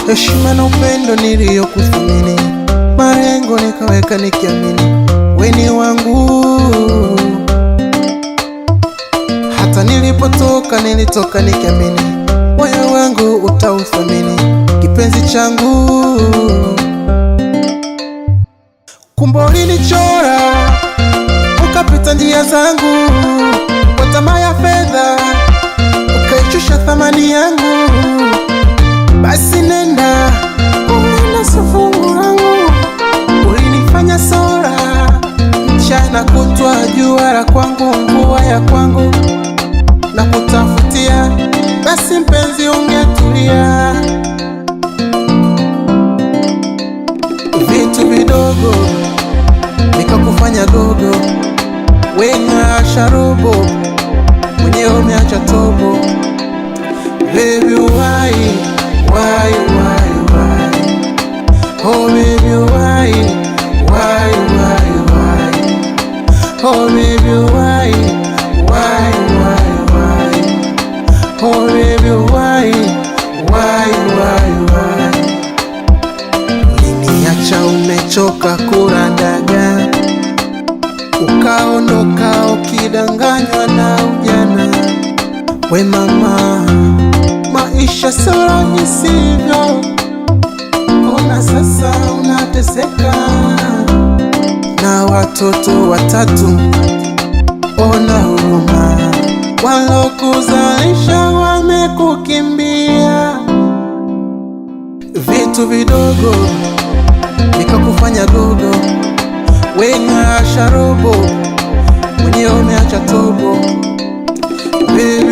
Heshima na upendo niliyokuthamini, malengo nikaweka nikiamini wewe ni wangu. Hata nilipotoka nilitoka nikiamini moyo wangu utauthamini kipenzi changu. Kumbe ulinichora ukapita njia zangu, kwa tamaa ya fedha ukaishusha thamani yangu. Basi nenda ulinasa fungu langu, ulinifanya sora mchana kutwa, jua la kwangu mvua ya kwangu na kutafutia. Basi mpenzi ungetulia, vitu vidogo nikakufanya gogo, wenga sharobo mwenyewe umeacha tobo. Baby why? Oh baby why? Oh baby why? Oh baby why? Uliniacha umechoka kurandaga, ukaondoka ukidanganywa na ujana. We mama, maisha sio rahisi hivyo, ona sasa unateseka na watoto watatu. Ona huruma, walokuzalisha wamekukimbia. Vitu vidogo nikakufanya gogo, wenga sharobo mwenyewe umeacha tobo. Baby